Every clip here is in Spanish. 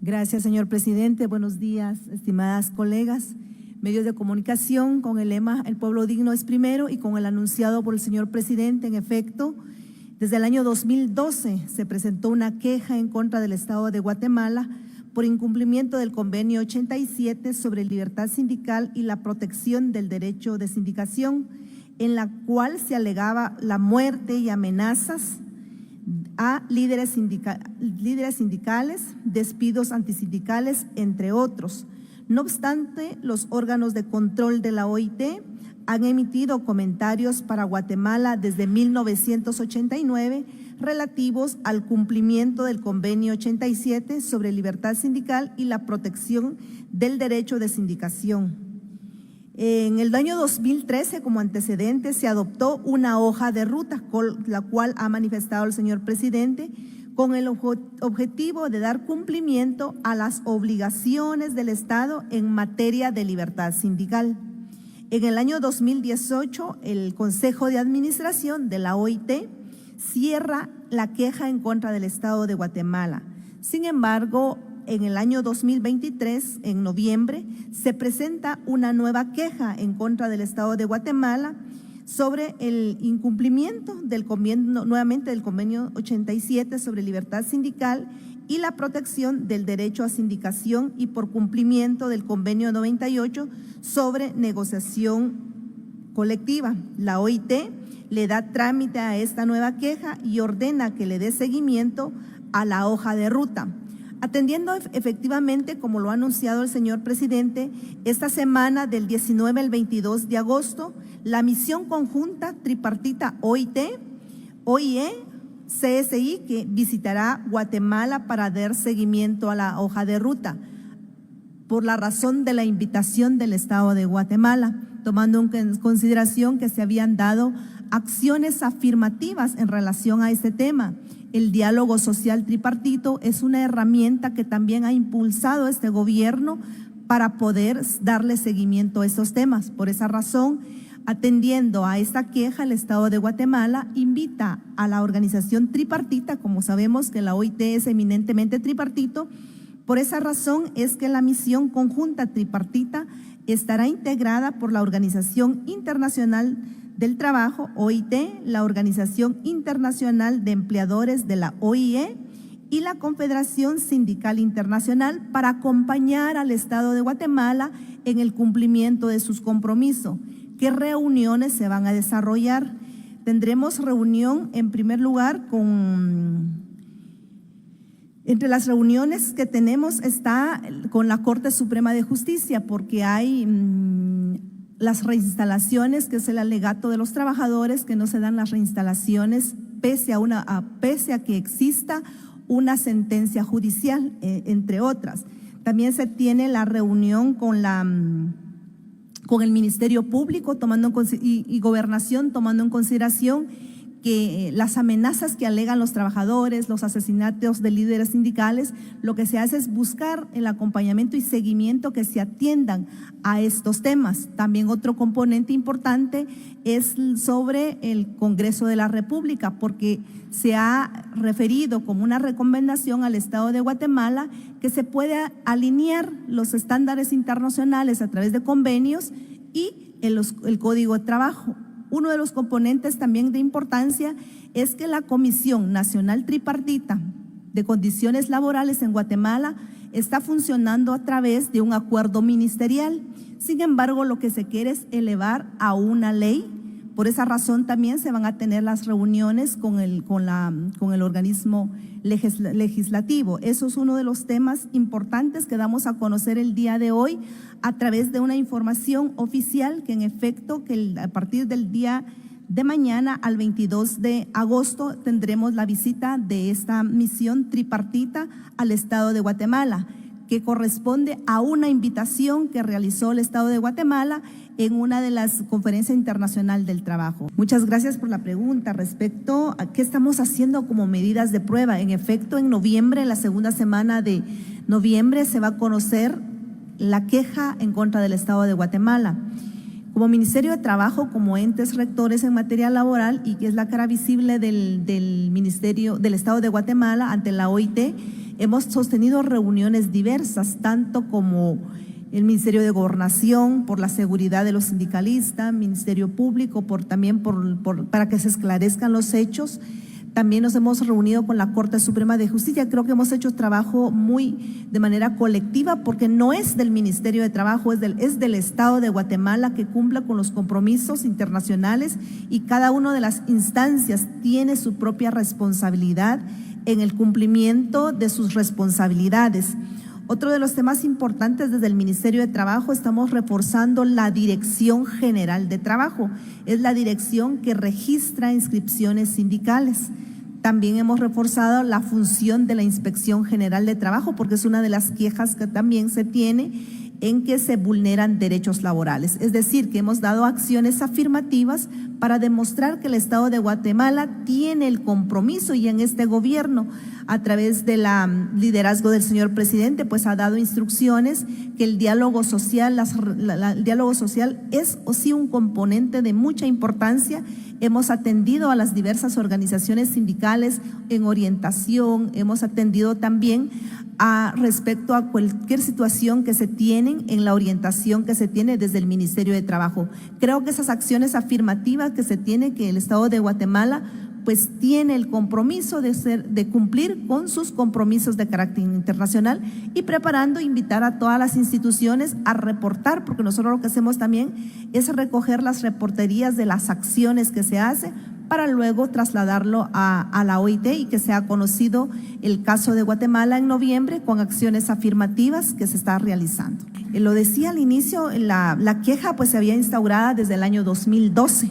Gracias, señor presidente. Buenos días, estimadas colegas. Medios de comunicación con el lema "El pueblo digno es primero" y con el anunciado por el señor presidente. En efecto, desde el año 2012 se presentó una queja en contra del Estado de Guatemala por incumplimiento del Convenio 87 sobre libertad sindical y la protección del derecho de sindicación, en la cual se alegaba la muerte y amenazas a líderes sindicales, despidos antisindicales, entre otros. No obstante, los órganos de control de la OIT han emitido comentarios para Guatemala desde 1989 relativos al cumplimiento del Convenio 87 sobre libertad sindical y la protección del derecho de sindicación. En el año 2013, como antecedente, se adoptó una hoja de ruta, la cual ha manifestado el señor presidente, con el objetivo de dar cumplimiento a las obligaciones del Estado en materia de libertad sindical. En el año 2018, el Consejo de Administración de la OIT cierra la queja en contra del Estado de Guatemala. Sin embargo, en el año 2023, en noviembre, se presenta una nueva queja en contra del Estado de Guatemala sobre el incumplimiento del convenio, nuevamente del Convenio 87 sobre libertad sindical y la protección del derecho a sindicación y por cumplimiento del Convenio 98 sobre negociación colectiva. La OIT le da trámite a esta nueva queja y ordena que le dé seguimiento a la hoja de ruta. Atendiendo efectivamente, como lo ha anunciado el señor presidente, esta semana del 19 al 22 de agosto, la misión conjunta tripartita OIT, OIE, CSI, que visitará Guatemala para dar seguimiento a la hoja de ruta, por la razón de la invitación del Estado de Guatemala, tomando en consideración que se habían dado acciones afirmativas en relación a este tema. El diálogo social tripartito es una herramienta que también ha impulsado este gobierno para poder darle seguimiento a estos temas. Por esa razón, atendiendo a esta queja, el Estado de Guatemala invita a la organización tripartita, como sabemos que la OIT es eminentemente tripartito. Por esa razón es que la misión conjunta tripartita estará integrada por la Organización Internacional del Trabajo, OIT, la Organización Internacional de Empleadores de la OIE y la Confederación Sindical Internacional para acompañar al Estado de Guatemala en el cumplimiento de sus compromisos. ¿Qué reuniones se van a desarrollar? Tendremos reunión, en primer lugar, entre las reuniones que tenemos está con la Corte Suprema de Justicia, porque hay las reinstalaciones, que es el alegato de los trabajadores, que no se dan las reinstalaciones pese a que exista una sentencia judicial, entre otras. También se tiene la reunión con el Ministerio Público y Gobernación, tomando en consideración que las amenazas que alegan los trabajadores, los asesinatos de líderes sindicales, lo que se hace es buscar el acompañamiento y seguimiento que se atiendan a estos temas. También otro componente importante es sobre el Congreso de la República, porque se ha referido como una recomendación al Estado de Guatemala que se pueda alinear los estándares internacionales a través de convenios y el Código de Trabajo. Uno de los componentes también de importancia es que la Comisión Nacional Tripartita de Condiciones Laborales en Guatemala está funcionando a través de un acuerdo ministerial. Sin embargo, lo que se quiere es elevar a una ley. Por esa razón también se van a tener las reuniones con el organismo legislativo. Eso es uno de los temas importantes que damos a conocer el día de hoy a través de una información oficial que en efecto a partir del día de mañana al 22 de agosto tendremos la visita de esta misión tripartita al Estado de Guatemala, que corresponde a una invitación que realizó el Estado de Guatemala en una de las conferencias internacionales del trabajo. Muchas gracias por la pregunta. Respecto a qué estamos haciendo como medidas de prueba, en efecto, en noviembre, la segunda semana de noviembre, se va a conocer la queja en contra del Estado de Guatemala. Como Ministerio de Trabajo, como entes rectores en materia laboral y que es la cara visible del Ministerio del Estado de Guatemala ante la OIT, Hemos sostenido reuniones diversas, tanto como el Ministerio de Gobernación, por la seguridad de los sindicalistas, Ministerio Público, para que se esclarezcan los hechos. También nos hemos reunido con la Corte Suprema de Justicia. Creo que hemos hecho trabajo de manera colectiva, porque no es del Ministerio de Trabajo, es del Estado de Guatemala, que cumpla con los compromisos internacionales, y cada una de las instancias tiene su propia responsabilidad en el cumplimiento de sus responsabilidades. Otro de los temas importantes desde el Ministerio de Trabajo, estamos reforzando la Dirección General de Trabajo. Es la dirección que registra inscripciones sindicales. También hemos reforzado la función de la Inspección General de Trabajo, porque es una de las quejas que también se tiene, en que se vulneran derechos laborales. Es decir, que hemos dado acciones afirmativas para demostrar que el Estado de Guatemala tiene el compromiso, y en este gobierno, a través del liderazgo del señor presidente, pues ha dado instrucciones que el diálogo social, el diálogo social es o sí un componente de mucha importancia. Hemos atendido a las diversas organizaciones sindicales en orientación, hemos atendido también respecto a cualquier situación que se tienen en la orientación que se tiene desde el Ministerio de Trabajo. Creo que esas acciones afirmativas que se tiene, que el Estado de Guatemala pues tiene el compromiso de cumplir con sus compromisos de carácter internacional, y preparando, invitar a todas las instituciones a reportar, porque nosotros lo que hacemos también es recoger las reporterías de las acciones que se hacen, para luego trasladarlo a la OIT, y que sea conocido el caso de Guatemala en noviembre con acciones afirmativas que se está realizando. Lo decía al inicio, la queja pues se había instaurado desde el año 2012.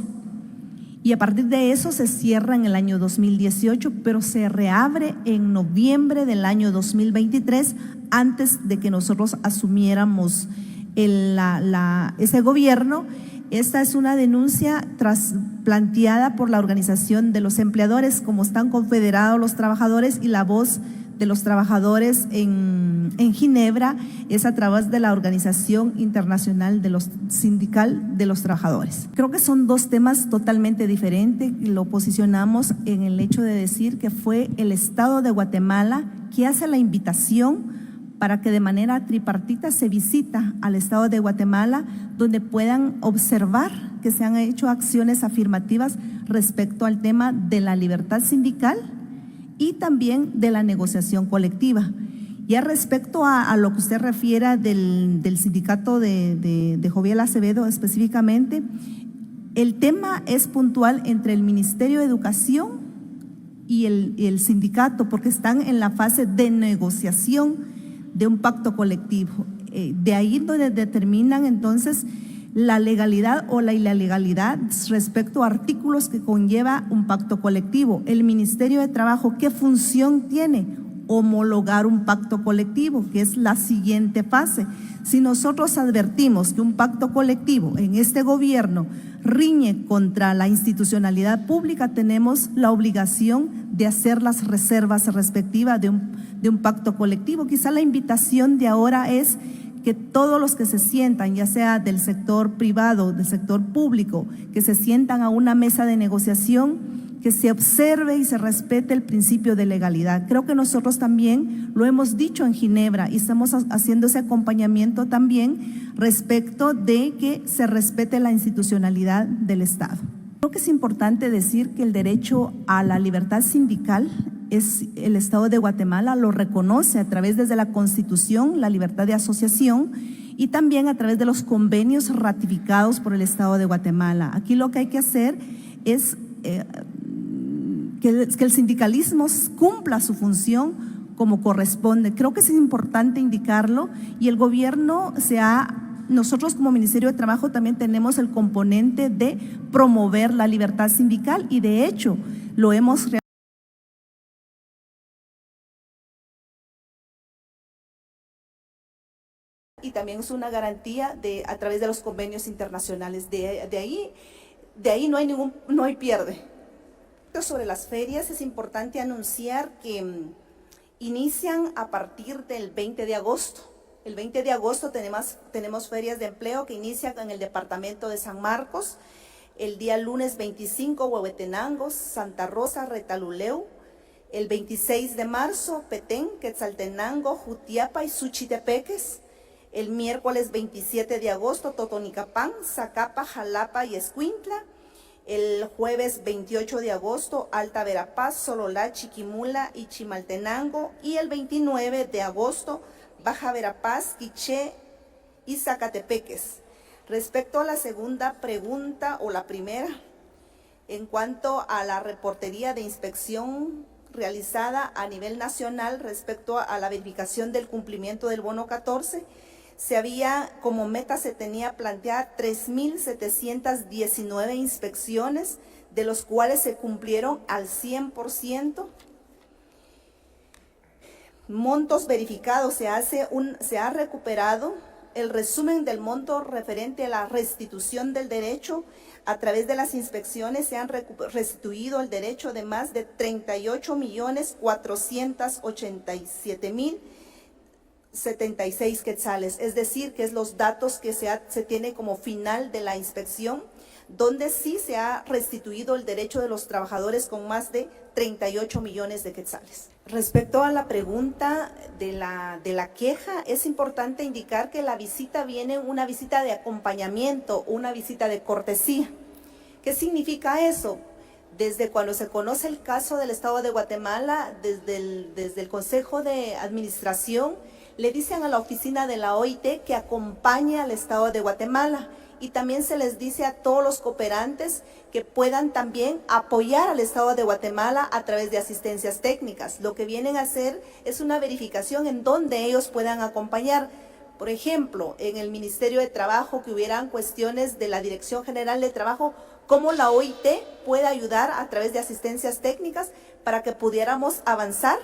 Y a partir de eso se cierra en el año 2018, pero se reabre en noviembre del año 2023, antes de que nosotros asumiéramos ese gobierno. Esta es una denuncia planteada por la Organización de los Empleadores, como están confederados los trabajadores, y la voz de los trabajadores en Ginebra es a través de la Organización Internacional Sindical de los Trabajadores. Creo que son dos temas totalmente diferentes. Lo posicionamos en el hecho de decir que fue el Estado de Guatemala que hace la invitación para que de manera tripartita se visita al Estado de Guatemala, donde puedan observar que se han hecho acciones afirmativas respecto al tema de la libertad sindical y también de la negociación colectiva. Ya respecto a lo que usted refiere del sindicato de Joviel Acevedo específicamente, el tema es puntual entre el Ministerio de Educación y el sindicato, porque están en la fase de negociación de un pacto colectivo. De ahí donde determinan entonces la legalidad o la ilegalidad respecto a artículos que conlleva un pacto colectivo. El Ministerio de Trabajo, ¿qué función tiene? Homologar un pacto colectivo, que es la siguiente fase. Si nosotros advertimos que un pacto colectivo en este gobierno riñe contra la institucionalidad pública, tenemos la obligación de hacer las reservas respectivas de un pacto colectivo. Quizá la invitación de ahora es que todos los que se sientan, ya sea del sector privado, del sector público, que se sientan a una mesa de negociación, que se observe y se respete el principio de legalidad. Creo que nosotros también lo hemos dicho en Ginebra, y estamos haciendo ese acompañamiento también respecto de que se respete la institucionalidad del Estado. Creo que es importante decir que el derecho a la libertad sindical el Estado de Guatemala lo reconoce a través desde la Constitución, la libertad de asociación, y también a través de los convenios ratificados por el Estado de Guatemala. Aquí lo que hay que hacer es que el sindicalismo cumpla su función como corresponde. Creo que es importante indicarlo, y el gobierno nosotros como Ministerio de Trabajo también tenemos el componente de promover la libertad sindical, y de hecho lo hemos realizado. Y también es una garantía a través de los convenios internacionales. De ahí no hay pierde. Sobre las ferias, es importante anunciar que inician a partir del 20 de agosto. El 20 de agosto tenemos ferias de empleo que inician en el departamento de San Marcos, el día lunes 25, Huehuetenango, Santa Rosa, Retaluleu, El 26 de marzo, Petén, Quetzaltenango, Jutiapa y Suchitepeques. El miércoles 27 de agosto, Totonicapán, Zacapa, Jalapa y Escuintla. El jueves 28 de agosto, Alta Verapaz, Sololá, Chiquimula y Chimaltenango. Y el 29 de agosto, Baja Verapaz, Quiché y Zacatepeques. Respecto a la segunda pregunta o la primera, en cuanto a la reportería de inspección realizada a nivel nacional respecto a la verificación del cumplimiento del bono 14, como meta se tenía planteada 3.719 inspecciones, de los cuales se cumplieron al 100%. Montos verificados, se ha recuperado el resumen del monto referente a la restitución del derecho. A través de las inspecciones se han restituido el derecho de más de 38.487.076 quetzales, es decir, que es los datos que se tiene como final de la inspección, donde sí se ha restituido el derecho de los trabajadores con más de 38 millones de quetzales. Respecto a la pregunta de la queja, es importante indicar que la visita viene una visita de acompañamiento, una visita de cortesía. ¿Qué significa eso? Desde cuando se conoce el caso del Estado de Guatemala, desde el Consejo de Administración, le dicen a la oficina de la OIT que acompañe al Estado de Guatemala. Y también se les dice a todos los cooperantes que puedan también apoyar al Estado de Guatemala a través de asistencias técnicas. Lo que vienen a hacer es una verificación en donde ellos puedan acompañar. Por ejemplo, en el Ministerio de Trabajo, que hubieran cuestiones de la Dirección General de Trabajo, cómo la OIT puede ayudar a través de asistencias técnicas para que pudiéramos avanzar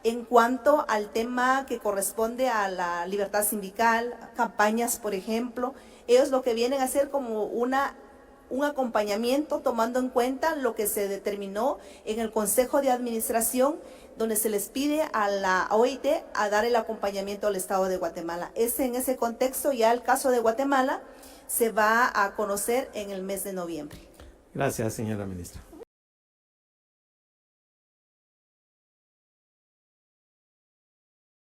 en cuanto al tema que corresponde a la libertad sindical, campañas, por ejemplo. Ellos lo que vienen a hacer como un acompañamiento, tomando en cuenta lo que se determinó en el Consejo de Administración, donde se les pide a la OIT a dar el acompañamiento al Estado de Guatemala. En ese contexto, ya el caso de Guatemala se va a conocer en el mes de noviembre. Gracias, señora ministra.